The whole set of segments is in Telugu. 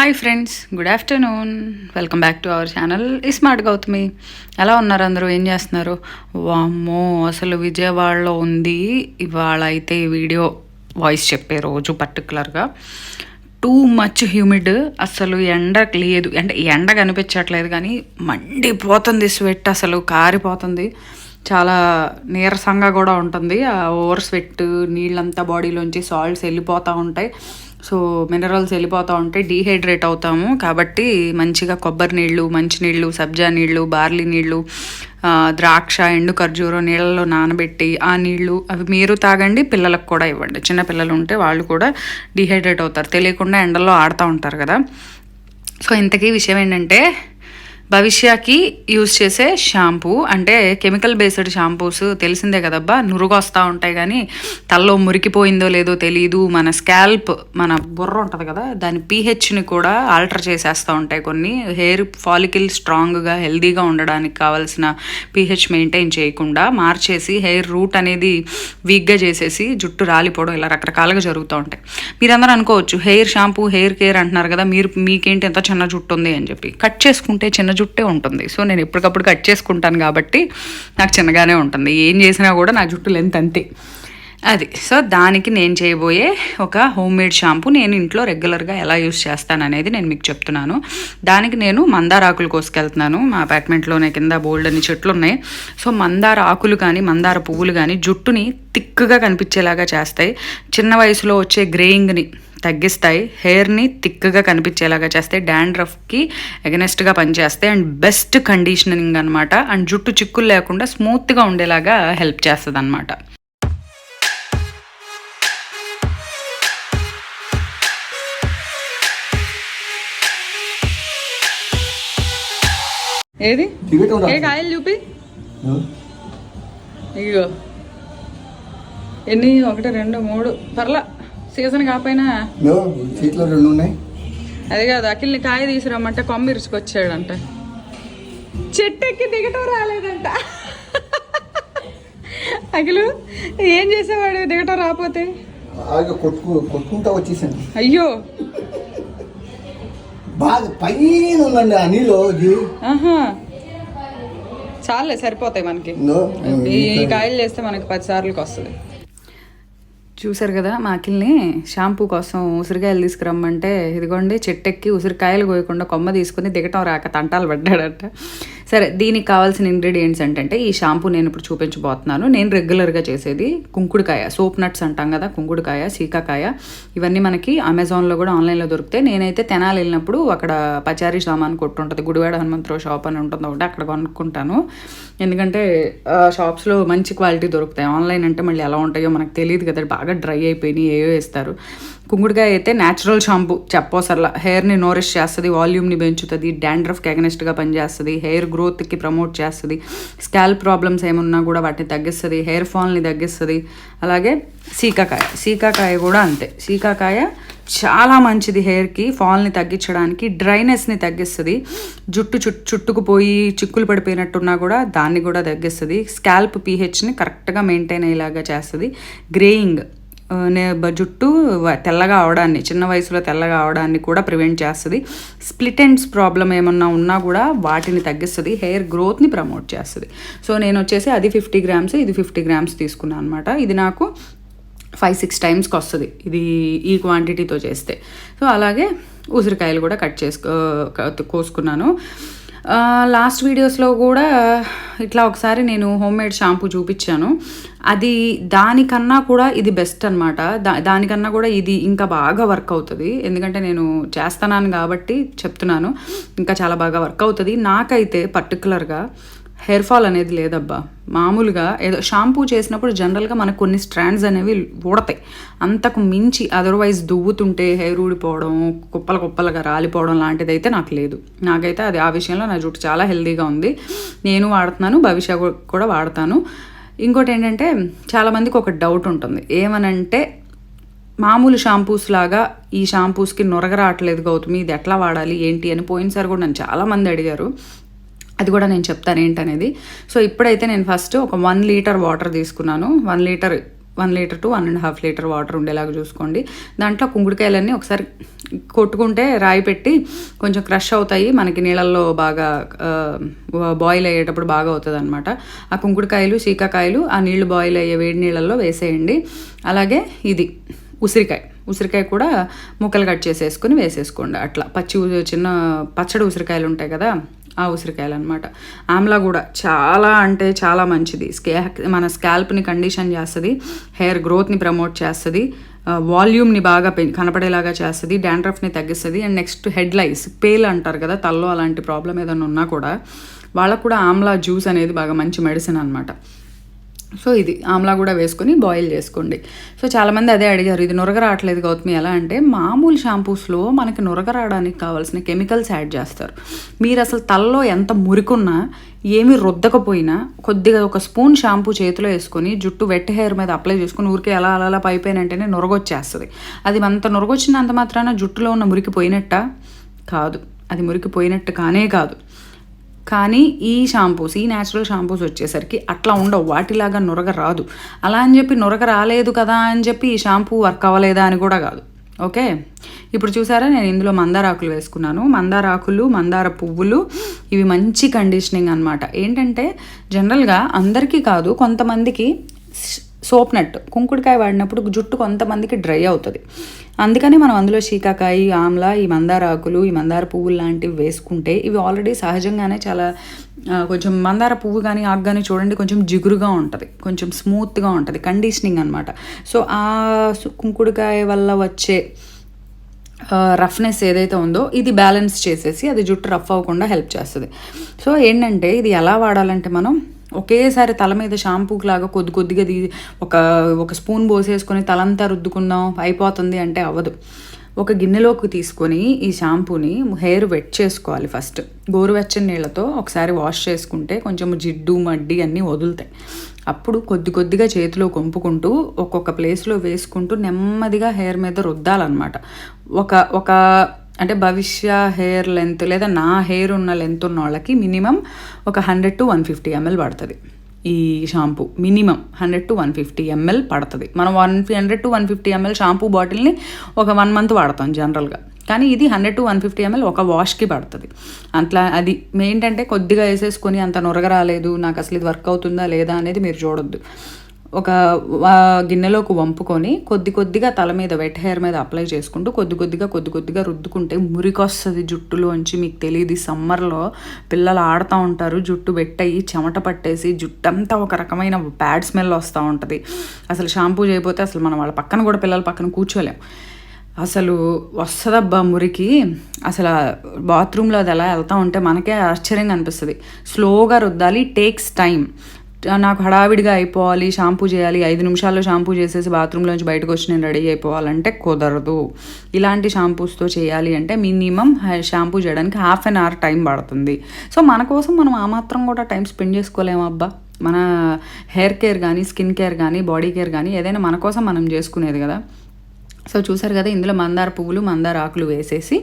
Hi friends, good afternoon. Welcome back to our channel smart Gautami. ఎలా ఉన్నారు అందరూ? ఏం చేస్తున్నారు? వామ్మో, అసలు విజయవాడలో ఉంది ఇవాళ అయితే ఈ వీడియో వాయిస్ చెప్పే రోజు. పర్టికులర్గా టూ మచ్ హ్యూమిడ్, అసలు ఎండ లేదు, అంటే ఎండ కనిపించట్లేదు కానీ మండిపోతుంది, స్వెట్ అసలు కారిపోతుంది, చాలా నీరసంగా కూడా ఉంటుంది. ఆ ఓవర్ స్వెట్, నీళ్ళంతా బాడీలోంచి సాల్ట్స్ వెళ్ళిపోతూ ఉంటాయి, సో మినరల్స్ వెళ్ళిపోతూ ఉంటాయి, డీహైడ్రేట్ అవుతాము. కాబట్టి మంచిగా కొబ్బరి నీళ్ళు, మంచినీళ్ళు, సబ్జా నీళ్ళు, బార్లీ నీళ్ళు, ద్రాక్ష, ఎండు ఖర్జూరం నీళ్ళలో నానబెట్టి ఆ నీళ్ళు అవి మీరు తాగండి, పిల్లలకు కూడా ఇవ్వండి. చిన్న పిల్లలు ఉంటే వాళ్ళు కూడా డీహైడ్రేట్ అవుతారు, తెలియకుండా ఎండల్లో ఆడుతూ ఉంటారు కదా. సో ఇంతకీ విషయం ఏంటంటే, భవిష్యకి యూజ్ చేసే షాంపూ, అంటే కెమికల్ బేస్డ్ షాంపూస్ తెలిసిందే కదబ్బా, నురుగు వస్తూ ఉంటాయి కానీ తలలో మురికిపోయిందో లేదో తెలియదు. మన స్కాల్ప్, మన బుర్ర ఉంటుంది కదా, దాని పీహెచ్ని కూడా ఆల్టర్ చేసేస్తూ ఉంటాయి కొన్ని. హెయిర్ ఫాలికల్ స్ట్రాంగ్గా హెల్దీగా ఉండడానికి కావాల్సిన పీహెచ్ మెయింటైన్ చేయకుండా మార్చేసి హెయిర్ రూట్ అనేది వీక్గా చేసేసి జుట్టు రాలిపోవడం, ఇలా రకరకాలుగా జరుగుతూ ఉంటాయి. మీరందరూ అనుకోవచ్చు హెయిర్ షాంపూ, హెయిర్ కేర్ అంటున్నారు కదా, మీకేంటి ఎంత చిన్న జుట్టు ఉంది అని చెప్పి. కట్ చేసుకుంటే చిన్న జుట్టే ఉంటుంది. సో నేను ఎప్పటికప్పుడు కట్ చేసుకుంటాను కాబట్టి నాకు చిన్నగానే ఉంటుంది. ఏం చేసినా కూడా నా జుట్టు లెంత్ అంతే అది. సో దానికి నేను చేయబోయే ఒక హోమ్ మేడ్ షాంపూ నేను ఇంట్లో రెగ్యులర్గా ఎలా యూస్ చేస్తాననేది నేను మీకు చెప్తున్నాను. దానికి నేను మందార ఆకులు కోసుకెళ్తున్నాను. మా అపార్ట్మెంట్లోనే కింద బోల్డ్ అని చెట్లు ఉన్నాయి. సో మందార ఆకులు కానీ మందార పువ్వులు కానీ జుట్టుని థిక్గా కనిపించేలాగా చేస్తాయి, చిన్న వయసులో వచ్చే గ్రేయింగ్ని తగ్గిస్తాయి, హెయిర్ని థిక్గా కనిపించేలాగా చేస్తాయి, డాండ్రఫ్కి ఎగనెస్ట్గా పనిచేస్తాయి, అండ్ బెస్ట్ కండిషనింగ్ అనమాట. అండ్ జుట్టు చిక్కులు లేకుండా స్మూత్గా ఉండేలాగా హెల్ప్ చేస్తుంది అనమాట. ఏది ఏ కాయలు చూపి, ఇగో ఎన్ని, 1 2 3 పర్లా, సీజన్ కాకపోయినా అది కాదు. అఖిల్ని కాయ తీసుకురమ్మంటే కొమ్మ ఇరుచుకొచ్చాడంట, చెట్టు ఎక్కి దిగటం రాలేదంట. అఖిలు ఏం చేసేవాడు దిగటం రాకపోతే? కొట్టుకుంటా వచ్చేసాను. అయ్యో బాగా పైన ఉందండి ఆ నీళ్ళు. చాలే, సరిపోతాయి మనకి. ఈ కాయలు చేస్తే మనకి 10 సార్లకి వస్తుంది. చూసారు కదా, మా అఖిల్ని షాంపూ కోసం ఉసిరికాయలు తీసుకురమ్మంటే ఇదిగోండి చెట్టెక్కి ఉసిరికాయలు కోయకుండా కొమ్మ తీసుకుని దిగటం రాక తంటాలు పడ్డాడట. సరే, దీనికి కావాల్సిన ఇంగ్రీడియంట్స్ ఏంటంటే, ఈ షాంపూ నేను ఇప్పుడు చూపించబోతున్నాను. నేను రెగ్యులర్గా చేసేది కుంకుడుకాయ, సోప్ నట్స్ అంటాం కదా, కుంకుడుకాయ, సీకాకాయ, ఇవన్నీ మనకి అమెజాన్లో కూడా ఆన్లైన్లో దొరుకుతాయి. నేనైతే తెనాలి వెళ్ళినప్పుడు అక్కడ పచారీ సామాన్ కొట్టు ఉంటుంది, గుడివాడ హనుమంతరావు షాప్ అని ఉంటుంది ఒకటి, అక్కడ కొనుక్కుంటాను. ఎందుకంటే షాప్స్లో మంచి క్వాలిటీ దొరుకుతాయి. ఆన్లైన్ అంటే మళ్ళీ ఎలా ఉంటాయో మనకు తెలియదు కదా, బాగా డ్రై అయిపోయినాయి, ఏవో వేస్తారు. కుంకుడుకాయ అయితే న్యాచురల్ షాంపూ, చెప్పోసర్లా హెయిర్ని నోరిష్ చేస్తుంది, వాల్యూమ్ని పెంచుతుంది, డాండ్రఫ్కి అగెనిస్ట్గా పనిచేస్తుంది, హెయిర్ గ్రోత్కి ప్రమోట్ చేస్తుంది, స్కాల్ప్ ప్రాబ్లమ్స్ ఏమున్నా కూడా వాటిని తగ్గిస్తుంది, హెయిర్ ఫాల్ని తగ్గిస్తుంది. అలాగే సీకాకాయ కూడా అంతే. సీకాకాయ చాలా మంచిది హెయిర్కి, ఫాల్ని తగ్గించడానికి, డ్రైనెస్ని తగ్గిస్తుంది, జుట్టు చుట్టుకుపోయి చిక్కులు పడిపోయినట్టున్నా కూడా దాన్ని కూడా తగ్గిస్తుంది, స్కాల్ప్ పీహెచ్ని కరెక్ట్గా మెయింటైన్ అయ్యేలాగా చేస్తుంది, గ్రేయింగ్, జుట్టు తెల్లగా అవడాన్ని, చిన్న వయసులో తెల్లగా అవడాన్ని కూడా ప్రివెంట్ చేస్తుంది, స్ప్లిట్ ఎండ్స్ ప్రాబ్లం ఏమన్నా ఉన్నా కూడా వాటిని తగ్గిస్తుంది, హెయిర్ గ్రోత్ని ప్రమోట్ చేస్తుంది. సో నేను వచ్చేసి అది 50 grams, ఇది 50 grams తీసుకున్నాను అనమాట. ఇది నాకు 5-6 టైమ్స్కి వస్తుంది ఇది, ఈ క్వాంటిటీతో చేస్తే. సో అలాగే ఉసిరికాయలు కూడా కోసుకున్నాను. లాస్ట్ వీడియోస్లో కూడా ఇట్లా ఒకసారి నేను హోమ్ మేడ్ షాంపూ చూపించాను. అది దానికన్నా కూడా ఇది బెస్ట్ అనమాట. దానికన్నా కూడా ఇది ఇంకా బాగా వర్క్ అవుతుంది. ఎందుకంటే నేను చేస్తున్నాను కాబట్టి చెప్తున్నాను, ఇంకా చాలా బాగా వర్క్ అవుతుంది. నాకైతే పర్టికులర్గా హెయిర్ ఫాల్ అనేది లేదబ్బా. మామూలుగా ఏదో షాంపూ చేసినప్పుడు జనరల్గా మనకు కొన్ని స్ట్రాండ్స్ అనేవి ఊడతాయి, అంతకు మించి అదర్వైజ్ దువ్వుతుంటే హెయిర్ ఊడిపోవడం, కుప్పలుగా రాలిపోవడం లాంటిది అయితే నాకు లేదు. నాకైతే అది ఆ విషయంలో నా జుట్టు చాలా హెల్దీగా ఉంది. నేను వాడుతున్నాను, భవిష్య కూడా వాడతాను. ఇంకోటి ఏంటంటే, చాలామందికి ఒక డౌట్ ఉంటుంది, ఏమనంటే మామూలు షాంపూస్ లాగా ఈ షాంపూస్కి నొరగ రావట్లేదు గౌతమి, ఇది ఎట్లా వాడాలి ఏంటి అని పోయినసారి కూడా నన్ను చాలామంది అడిగారు. అది కూడా నేను చెప్తాను ఏంటనేది. సో ఇప్పుడైతే నేను ఫస్ట్ ఒక 1 లీటర్ వాటర్ తీసుకున్నాను. 1 litre 1 litre to 1.5 litre water ఉండేలాగా చూసుకోండి. దాంట్లో కుంకుడుకాయలన్నీ ఒకసారి కొట్టుకుంటే రాయి పెట్టి కొంచెం క్రష్ అవుతాయి, మనకి నీళ్ళల్లో బాగా బాయిల్ అయ్యేటప్పుడు బాగా అవుతుంది అనమాట. ఆ కుంకుడుకాయలు శీకాకాయలు ఆ నీళ్లు బాయిల్ అయ్యే వేడి నీళ్ళల్లో వేసేయండి. అలాగే ఇది ఉసిరికాయ కూడా ముక్కలు కట్ చేసేసుకుని వేసేసుకోండి. అట్లా చిన్న పచ్చడి ఉసిరికాయలు ఉంటాయి కదా, ఆ ఉసిరికాయలు అనమాట. ఆమ్లా కూడా చాలా అంటే చాలా మంచిది. మన స్కాల్ప్ని కండిషన్ చేస్తుంది, హెయిర్ గ్రోత్ని ప్రమోట్ చేస్తుంది, వాల్యూమ్ని బాగా కనపడేలాగా చేస్తుంది, డాండ్రఫ్ని తగ్గిస్తుంది. And next head lies, pale అంటారు కదా తల్లో, అలాంటి ప్రాబ్లం ఏదైనా ఉన్నా కూడా వాళ్ళకు కూడా ఆమ్లా జ్యూస్ అనేది బాగా మంచి మెడిసిన్ అనమాట. సో ఇది ఆమ్లా కూడా వేసుకొని బాయిల్ చేసుకోండి. సో చాలామంది అదే అడిగారు, ఇది నురగ రావట్లేదు గౌతమి ఎలా అంటే, మామూలు షాంపూస్లో మనకి నురగ రావడానికి కావాల్సిన కెమికల్స్ యాడ్ చేస్తారు. మీరు అసలు తలలో ఎంత మురికున్నా ఏమీ రుద్దకపోయినా కొద్దిగా ఒక స్పూన్ షాంపూ చేతిలో వేసుకొని జుట్టు వెట్ హెయిర్ మీద అప్లై చేసుకుని ఊరికే అలా పైపోయినంటేనే నురగొచ్చేస్తుంది. అది అంత నురగొచ్చినంత మాత్రాన జుట్టులో ఉన్న మురికి పోయినట్ట కాదు, అది మురికి పోయినట్టు కాదు. కానీ ఈ న్యాచురల్ షాంపూస్ వచ్చేసరికి అట్లా ఉండవు, వాటిలాగా నురగ రాదు. అలా అని చెప్పి నురగ రాలేదు కదా అని చెప్పి ఈ షాంపూ వర్క్ అవ్వలేదా అని కూడా కాదు. ఓకే, ఇప్పుడు చూసారా నేను ఇందులో మందార ఆకులు వేసుకున్నాను. మందార ఆకులు, మందార పువ్వులు, ఇవి మంచి కండిషనింగ్ అనమాట. ఏంటంటే జనరల్గా అందరికీ కాదు, కొంతమందికి సోప్ నట్ కుంకుడుకాయ వాడినప్పుడు జుట్టు కొంతమందికి డ్రై అవుతుంది. అందుకని మనం అందులో శీకాకాయ, ఆమ్లా, ఈ మందార ఆకులు, ఈ మందార పువ్వులు లాంటివి వేసుకుంటే ఇవి ఆల్రెడీ సహజంగానే చాలా కొంచెం మందార పువ్వు కానీ ఆకు కానీ చూడండి కొంచెం జిగురుగా ఉంటుంది, కొంచెం స్మూత్గా ఉంటుంది, కండిషనింగ్ అనమాట. సో ఆ కుంకుడుకాయ వల్ల వచ్చే రఫ్నెస్ ఏదైతే ఉందో ఇది బ్యాలెన్స్ చేసేసి అది జుట్టు రఫ్ అవ్వకుండా హెల్ప్ చేస్తుంది. సో ఏంటంటే ఇది ఎలా వాడాలంటే, మనం ఒకేసారి తల మీద షాంపూకి లాగా కొద్దిగా ఒక స్పూన్ పోసేసుకొని తలంతా రుద్దుకుందాం అయిపోతుంది అంటే అవ్వదు. ఒక గిన్నెలోకి తీసుకొని ఈ షాంపూని హెయిర్ వెట్ చేసుకోవాలి. ఫస్ట్ గోరువెచ్చని నీళ్ళతో ఒకసారి వాష్ చేసుకుంటే కొంచెం జిడ్డు మడ్డి అన్నీ వదులుతాయి. అప్పుడు కొద్దిగా చేతిలో కొంపుకుంటూ ఒక్కొక్క ప్లేస్లో వేసుకుంటూ నెమ్మదిగా హెయిర్ మీద రుద్దాలన్నమాట. ఒక అంటే భవిష్య హెయిర్ లెంత్ లేదా నా హెయిర్ ఉన్న లెంత్ ఉన్న వాళ్ళకి మినిమం ఒక 100 to 150 ml పడుతుంది ఈ షాంపూ. మినిమం 100 to 150 ml పడుతుంది. మనం 100 to 150 ml షాంపూ బాటిల్ని ఒక 1 month వాడతాం జనరల్గా, కానీ ఇది 100 to 150 ml ఒక వాష్కి పడుతుంది. అట్లా అది ఏంటంటే కొద్దిగా వేసేసుకొని అంత నురగ రాలేదు, నాకు అసలు ఇది వర్క్ అవుతుందా లేదా అనేది మీరు చూడొద్దు. ఒక గిన్నెలోకి వంపుకొని కొద్దిగా తల మీద వెట్ హెయిర్ మీద అప్లై చేసుకుంటూ కొద్దిగా రుద్దుకుంటే మురికి వస్తుంది జుట్టులోంచి. మీకు తెలియదు, సమ్మర్లో పిల్లలు ఆడుతూ ఉంటారు, జుట్టు వెట్టయి చెమట పట్టేసి జుట్టంతా ఒక రకమైన బ్యాడ్ స్మెల్ వస్తూ ఉంటుంది. అసలు షాంపూ చేయకపోతే అసలు మనం వాళ్ళ పక్కన కూడా పిల్లల పక్కన కూర్చోలేం. అసలు వస్తుందబ్బా మురికి. అసలు బాత్రూంలో అది ఎలా వెళ్తూ ఉంటే మనకే ఆశ్చర్యంగా అనిపిస్తుంది. స్లోగా రుద్దాలి, టేక్స్ టైం. నాకు హడావిడిగా అయిపోవాలి, షాంపూ చేయాలి, 5 నిమిషాల్లో షాంపూ చేసేసి బాత్రూంలోంచి బయటకు వచ్చి నేను రెడీ అయిపోవాలంటే కుదరదు. ఇలాంటి షాంపూస్తో చేయాలి అంటే మినిమం షాంపూ చేయడానికి 1/2 hour టైం పడుతుంది. సో మన కోసం మనం ఆ మాత్రం కూడా టైం స్పెండ్ చేసుకోలేము అబ్బా. మన హెయిర్ కేర్ కానీ, స్కిన్ కేర్ కానీ, బాడీ కేర్ కానీ ఏదైనా మన కోసం మనం చేసుకునేది కదా. సో చూసారు కదా, ఇందులో మందార పువ్వులు, మందార ఆకులు వేసేసి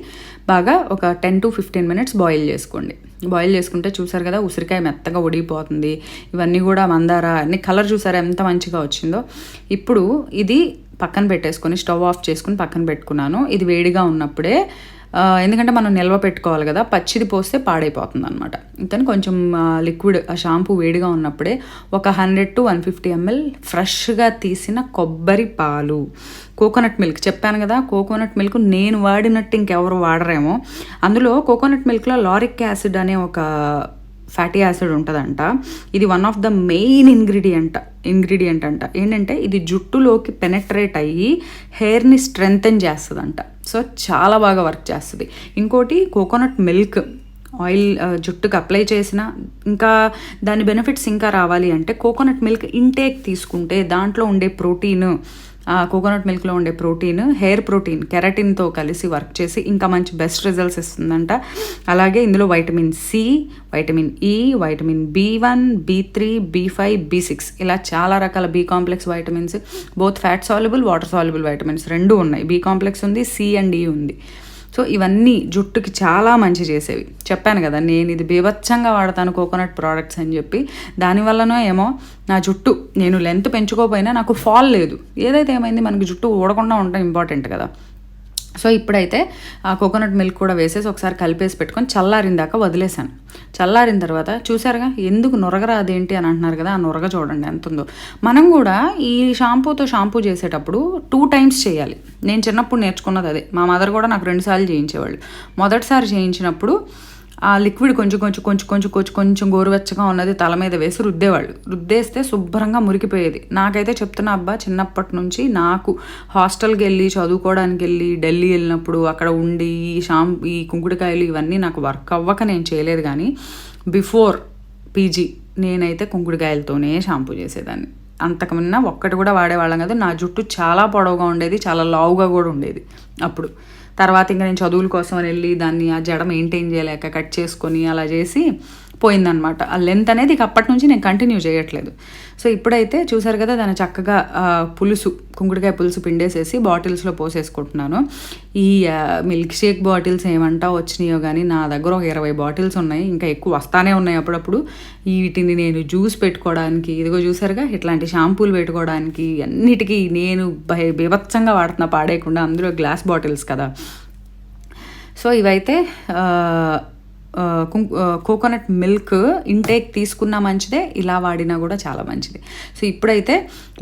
బాగా ఒక 10 to 15 minutes బాయిల్ చేసుకోండి. బాయిల్ చేసుకుంటే చూసారు కదా ఉసిరికాయ మెత్తగా ఉడిగిపోతుంది. ఇవన్నీ కూడా మందార అన్ని కలర్ చూసారా ఎంత మంచిగా వచ్చిందో. ఇప్పుడు ఇది పక్కన పెట్టేసుకొని స్టవ్ ఆఫ్ చేసుకుని పక్కన పెట్టుకున్నాను. ఇది వేడిగా ఉన్నప్పుడే, ఎందుకంటే మనం నిల్వ పెట్టుకోవాలి కదా, పచ్చిది పోస్తే పాడైపోతుంది అనమాట. ఇంతని కొంచెం లిక్విడ్ ఆ షాంపూ వేడిగా ఉన్నప్పుడే ఒక 100 to 150 ml ఫ్రెష్గా తీసిన కొబ్బరి పాలు, కోకోనట్ మిల్క్ చెప్పాను కదా, కోకోనట్ మిల్క్ నేను వాడినట్టు ఇంకెవరు వాడరేమో. అందులో కోకోనట్ మిల్క్లో లారిక్ యాసిడ్ అనే ఒక ఫ్యాటీ యాసిడ్ ఉంటుందంట. ఇది one of the main ingredient అంట. ఏంటంటే ఇది జుట్టులోకి పెనెట్రేట్ అయ్యి హెయిర్ని స్ట్రెంగ్తెన్ చేస్తుందంట. సో చాలా బాగా వర్క్ చేస్తుంది. ఇంకోటి కోకోనట్ మిల్క్ ఆయిల్ జుట్టుకు అప్లై చేసిన ఇంకా దాని బెనిఫిట్స్ ఇంకా రావాలి అంటే కోకోనట్ మిల్క్ ఇంటేక్ తీసుకుంటే దాంట్లో ఉండే ప్రోటీన్, కోకోనట్ మిల్క్లో ఉండే ప్రోటీన్ హెయిర్ ప్రోటీన్ కెరటిన్తో కలిసి వర్క్ చేసి ఇంకా మంచి బెస్ట్ రిజల్ట్స్ ఇస్తుందంట. అలాగే ఇందులో vitamin C, vitamin E, vitamin B1, B3, B5, B6 ఇలా చాలా రకాల B complex vitamins, both fat soluble, water soluble vitamins 2 ఉన్నాయి. బి కాంప్లెక్స్ ఉంది, సి అండ్ ఈ ఉంది. సో ఇవన్నీ జుట్టుకి చాలా మంచి చేసేవి. చెప్పాను కదా నేను ఇది బీభత్సంగా వాడతాను కోకోనట్ ప్రోడక్ట్స్ అని చెప్పి. దానివల్లనో ఏమో నా జుట్టు నేను లెంత్ పెంచుకోకపోయినా నాకు ఫాల్ లేదు. ఏదైతే ఏమైంది, మనకి జుట్టు ఊడకుండా ఉండడం ఇంపార్టెంట్ కదా. సో ఇప్పుడైతే ఆ కోకోనట్ మిల్క్ కూడా వేసేసి ఒకసారి కలిపేసి పెట్టుకొని చల్లారిన దాకా వదిలేసాను. చల్లారిన తర్వాత చూసారుగా ఎందుకు నురగరా అదేంటి అని అంటున్నారు కదా, ఆ నురగ చూడండి ఎంత ఉందో. మనం కూడా ఈ షాంపూతో షాంపూ చేసేటప్పుడు 2 times చేయాలి. నేను చిన్నప్పుడు నేర్చుకున్నది అదే. మా మదర్ కూడా నాకు 2 సార్లు చేయించేవాళ్ళు. మొదటిసారి చేయించినప్పుడు ఆ లిక్విడ్ కొంచెం గోరువెచ్చగా ఉన్నది తల మీద వేసి రుద్దేవాళ్ళు. రుద్దేస్తే శుభ్రంగా మురికిపోయేది. నాకైతే చెప్తున్నా అబ్బా, చిన్నప్పటి నుంచి నాకు హాస్టల్కి వెళ్ళి చదువుకోవడానికి వెళ్ళి ఢిల్లీ వెళ్ళినప్పుడు అక్కడ ఉండి ఈ కుంకుడుకాయలు ఇవన్నీ నాకు వర్క్ అవ్వక నేను చేయలేదు. కానీ బిఫోర్ పీజీ నేనైతే కుంకుడుకాయలతోనే షాంపూ చేసేదాన్ని. అంతకుమున్న ఒక్కటి కూడా వాడేవాళ్ళం కదా. నా జుట్టు చాలా పొడవుగా ఉండేది, చాలా లావుగా కూడా ఉండేది అప్పుడు. తర్వాత ఇంకా నేను చదువుల కోసం వెళ్ళి దాన్ని ఆ జడ మెయింటైన్ చేయలేక కట్ చేసుకొని అలా చేసి పోయిందనమాట. ఆ లెంత్ అనేది ఇక అప్పటి నుంచి నేను కంటిన్యూ చేయట్లేదు. సో ఇప్పుడైతే చూసారు కదా, దాన్ని చక్కగా కుంకుడుకాయ పులుసు పిండేసేసి బాటిల్స్లో పోసేసుకుంటున్నాను. ఈ మిల్క్ షేక్ బాటిల్స్ ఏమంటా వచ్చినాయో కానీ నా దగ్గర ఒక 20 బాటిల్స్ ఉన్నాయి. ఇంకా ఎక్కువ వస్తానే ఉన్నాయి అప్పుడప్పుడు. వీటిని నేను జ్యూస్ పెట్టుకోవడానికి, ఇదిగో చూసారుగా ఇట్లాంటి షాంపూలు పెట్టుకోవడానికి అన్నిటికీ నేను బీభత్సంగా వాడుతున్నా పాడేయకుండా. అందులో గ్లాస్ బాటిల్స్ కదా. సో ఇవైతే కోకోనట్ మిల్క్ ఇంటేక్ తీసుకున్నా మంచిదే, ఇలా వాడినా కూడా చాలా మంచిది. సో ఇప్పుడైతే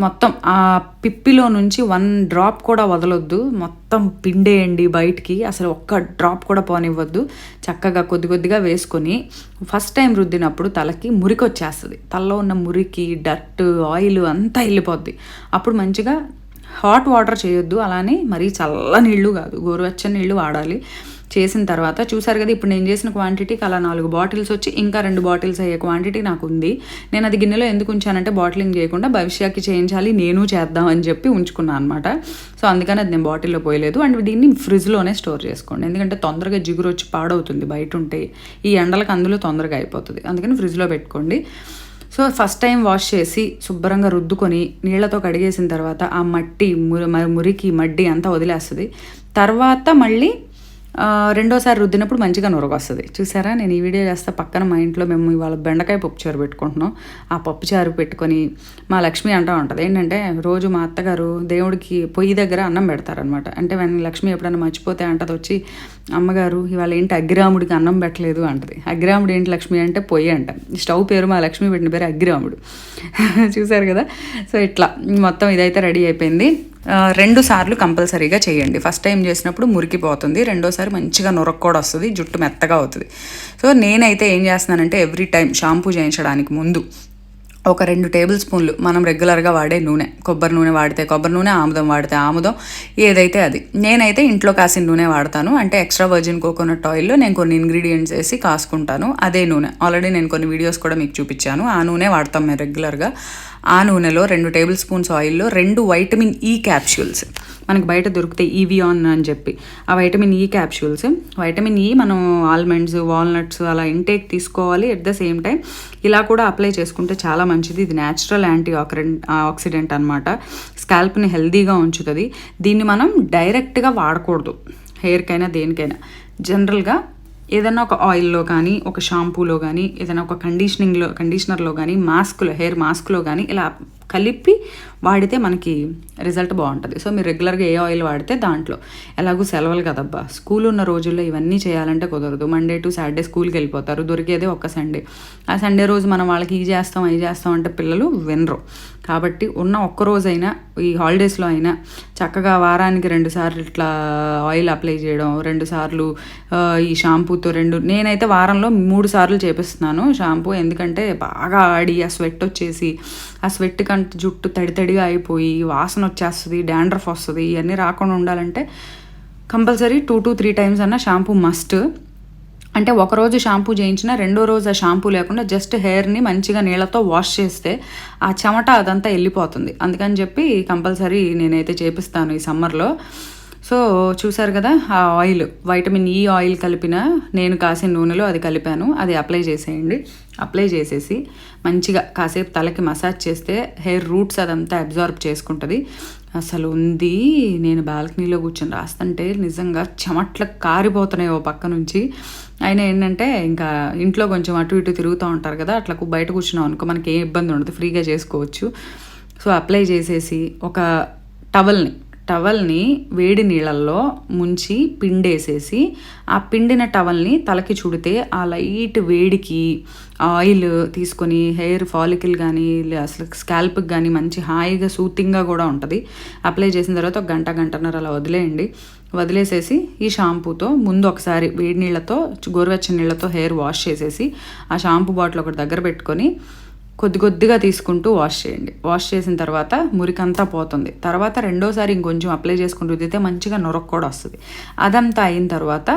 మొత్తం ఆ పిప్పిలో నుంచి 1 drop కూడా వదలొద్దు, మొత్తం పిండేయండి బయటికి. అసలు ఒక్క డ్రాప్ కూడా పోనివ్వద్దు. చక్కగా కొద్దిగా వేసుకొని ఫస్ట్ టైం రుద్దినప్పుడు తలకి మురికి వచ్చేస్తుంది. తలలో ఉన్న మురికి, డర్ట్, ఆయిల్ అంతా వెళ్ళిపోద్ది. అప్పుడు మంచిగా హాట్ వాటర్ చేయొద్దు, అలానే మరీ చల్ల నీళ్ళు కాదు, గోరువెచ్చని నీళ్ళు వాడాలి. చేసిన తర్వాత చూసారు కదా, ఇప్పుడు నేను చేసిన క్వాంటిటీకి అలా 4 బాటిల్స్ వచ్చి ఇంకా 2 బాటిల్స్ అయ్యే క్వాంటిటీ నాకు ఉంది. నేను అది గిన్నెలో ఎందుకు ఉంచానంటే బాటిలింగ్ చేయకుండా భవిష్యత్తుకి చేయించాలి, నేను చేద్దామని చెప్పి ఉంచుకున్నాను అనమాట. సో అందుకని అది నేను బాటిల్లో పోయలేదు. అండ్ దీన్ని ఫ్రిడ్జ్లోనే స్టోర్ చేసుకోండి, ఎందుకంటే తొందరగా జిగురు వచ్చి పాడవుతుంది బయట ఉంటే. ఈ ఎండలకు అందులో తొందరగా అయిపోతుంది, అందుకని ఫ్రిడ్జ్లో పెట్టుకోండి. సో ఫస్ట్ టైం వాష్ చేసి శుభ్రంగా రుద్దుకొని నీళ్లతో కడిగేసిన తర్వాత ఆ మట్టి మురికి మడ్డి అంతా వదిలేస్తుంది. తర్వాత మళ్ళీ రెండోసారి రుద్దినప్పుడు మంచిగా నొరగొస్తుంది. చూసారా, నేను ఈ వీడియో చేస్తా పక్కన మా ఇంట్లో మేము ఇవాళ బెండకాయ పప్పుచారు పెట్టుకుంటున్నాం. ఆ పప్పుచారు పెట్టుకొని మా లక్ష్మి అంటూ ఉంటుంది ఏంటంటే, రోజు మా అత్తగారు దేవుడికి పొయ్యి దగ్గర అన్నం పెడతారనమాట. అంటే లక్ష్మి ఎప్పుడైనా మర్చిపోతే అంటది వచ్చి, అమ్మగారు ఇవాళ ఏంటి అగ్గిరాముడికి అన్నం పెట్టలేదు అంటది. అగ్గిరాముడు ఏంటి లక్ష్మి అంటే పొయ్యి అంట. స్టవ్ పేరు మా లక్ష్మి పెట్టిన పేరు అగ్గిరాముడు. చూసారు కదా. సో ఇట్లా మొత్తం ఇదైతే రెడీ అయిపోయింది. 2 సార్లు కంపల్సరీగా చేయండి. ఫస్ట్ టైం చేసినప్పుడు మురికిపోతుంది, రెండోసారి మంచిగా నొరక కూడా వస్తుంది, జుట్టు మెత్తగా అవుతుంది. సో నేనైతే ఏం చేస్తున్నానంటే ఎవ్రీ టైం షాంపూ చేయించడానికి ముందు ఒక 2 టేబుల్ స్పూన్లు మనం రెగ్యులర్గా వాడే నూనె, కొబ్బరి నూనె వాడితే కొబ్బరి నూనె, ఆముదం వాడితే ఆముదం, ఏదైతే అది. నేనైతే ఇంట్లో కాసిన నూనె వాడతాను. అంటే ఎక్స్ట్రా వర్జిన్ కోకోనట్ ఆయిల్లో నేను కొన్ని ఇంగ్రీడియంట్స్ వేసి కాసుకుంటాను. అదే నూనె ఆల్రెడీ నేను కొన్ని వీడియోస్ కూడా మీకు చూపించాను. ఆ నూనె వాడతాం మేము రెగ్యులర్గా. ఆ నూనెలో 2 టేబుల్ స్పూన్స్ ఆయిల్లో 2 వైటమిన్ ఈ క్యాప్సూల్స్ మనకు బయట దొరుకుతాయి, ఈవియాన్ అని చెప్పి. ఆ vitamin E capsules, vitamin E మనం ఆల్మండ్స్, వాల్నట్స్ అలా ఇంటేక్ తీసుకోవాలి. ఎట్ ద సేమ్ టైం ఇలా కూడా అప్లై చేసుకుంటే చాలా మంచిది. ఇది న్యాచురల్ ఆక్సిడెంట్ అనమాట. స్కాల్ప్ని హెల్దీగా ఉంచుతుంది. దీన్ని మనం డైరెక్ట్గా వాడకూడదు, హెయిర్కైనా దేనికైనా. జనరల్గా ఏదైనా ఒక ఆయిల్లో కానీ, ఒక షాంపూలో కానీ, ఏదైనా ఒక కండిషనర్లో కానీ, హెయిర్ మాస్క్లో కానీ ఇలా కలిపి వాడితే మనకి రిజల్ట్ బాగుంటుంది. సో మీరు రెగ్యులర్గా ఏ ఆయిల్ వాడితే దాంట్లో, ఎలాగో సెలవులు కదబ్బా, స్కూల్ ఉన్న రోజుల్లో ఇవన్నీ చేయాలంటే కుదరదు. మండే టు సాటర్డే స్కూల్కి వెళ్ళిపోతారు, దొరికేదే ఒక్క సండే. ఆ సండే రోజు మనం వాళ్ళకి ఇది చేస్తాం అంటే పిల్లలు వినరు. కాబట్టి ఉన్న ఒక్కరోజైనా ఈ హాలిడేస్లో అయినా చక్కగా వారానికి 2 సార్లు ఇట్లా ఆయిల్ అప్లై చేయడం, 2 సార్లు ఈ షాంపూతో నేనైతే వారంలో 3 సార్లు చేపిస్తున్నాను షాంపూ. ఎందుకంటే బాగా ఆడి ఆ స్వెట్ వచ్చేసి, ఆ స్వెట్ కంటే జుట్టు తడితడిగా అయిపోయి వాసన వచ్చేస్తుంది, డాండ్రఫ్ వస్తుంది. ఇవన్నీ రాకుండా ఉండాలంటే కంపల్సరీ 2 to 3 times అన్న షాంపూ మస్ట్. అంటే ఒకరోజు షాంపూ చేయించినా రెండో రోజు ఆ షాంపూ లేకుండా జస్ట్ హెయిర్ని మంచిగా నీళ్ళతో వాష్ చేస్తే ఆ చెమట అదంతా వెళ్ళిపోతుంది. అందుకని చెప్పి కంపల్సరీ నేనైతే చేపిస్తాను ఈ సమ్మర్లో. సో చూసారు కదా, ఆ ఆయిల్ వైటమిన్ ఈ ఆయిల్ కలిపిన నేను కాసిన నూనెలో అది కలిపాను. అది అప్లై చేసేయండి. అప్లై చేసేసి మంచిగా కాసేపు తలకి మసాజ్ చేస్తే హెయిర్ రూట్స్ అదంతా అబ్జార్బ్ చేసుకుంటుంది. అసలు ఉంది. నేను బాల్కనీలో కూర్చొని రాస్తుంటే నిజంగా చెమట్లకు కారిపోతున్నాయి ఓ పక్క నుంచి. అయినా ఏంటంటే ఇంకా ఇంట్లో కొంచెం అటు ఇటు తిరుగుతూ ఉంటారు కదా, అట్లా బయట కూర్చున్నాం అనుకో మనకి ఏ ఇబ్బంది ఉండదు, ఫ్రీగా చేసుకోవచ్చు. సో అప్లై చేసేసి ఒక టవల్ని వేడి నీళ్ళల్లో ముంచి పిండేసేసి ఆ పిండిన టవల్ని తలకి చుడితే ఆ లైట్ వేడికి ఆయిల్ తీసుకొని హెయిర్ ఫాలికల్ కానీ అసలు స్కాల్ప్కి కానీ మంచి హాయిగా సూతింగ్గా కూడా ఉంటుంది. అప్లై చేసిన తర్వాత ఒక గంటన్నర అలా వదిలేసేసి ఈ షాంపూతో ముందు ఒకసారి వేడి నీళ్ళతో గోరువెచ్చని నీళ్ళతో హెయిర్ వాష్ చేసేసి ఆ షాంపూ బాటిల్ ఒకటి దగ్గర పెట్టుకొని కొద్దిగా తీసుకుంటూ వాష్ చేయండి. వాష్ చేసిన తర్వాత మురికంతా పోతుంది. తర్వాత రెండోసారి ఇంకొంచెం అప్లై చేసుకుంటూ రుద్దితే మంచిగా నొరక కూడా వస్తుంది. అదంతా అయిన తర్వాత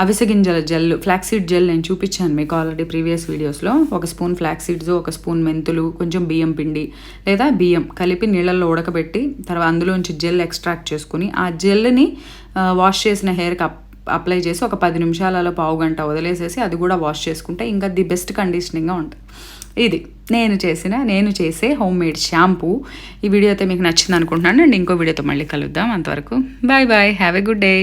అవిసె గింజల జెల్, ఫ్లాక్సీడ్ జెల్ నేను చూపించాను మీకు ఆల్రెడీ ప్రీవియస్ వీడియోస్లో. 1 స్పూన్ ఫ్లాక్సీడ్స్, 1 స్పూన్ మెంతులు, కొంచెం బియ్యం పిండి లేదా బియ్యం కలిపి నీళ్ళల్లో ఉడకబెట్టి తర్వాత అందులోంచి జెల్ ఎక్స్ట్రాక్ట్ చేసుకుని ఆ జెల్ని వాష్ చేసిన హెయిర్కి అప్లై చేసి ఒక 10 నిమిషాలలో పావు గంట వదిలేసేసి అది కూడా వాష్ చేసుకుంటే ఇంకా ది బెస్ట్ కండిషనింగ్గా ఉంటుంది. ఇది నేను చేసే హోమ్ మేడ్ షాంపూ. ఈ వీడియో అయితే మీకు నచ్చింది అనుకుంటున్నాను అండ్ ఇంకో వీడియోతో మళ్ళీ కలుద్దాం. అంతవరకు bye have a good day.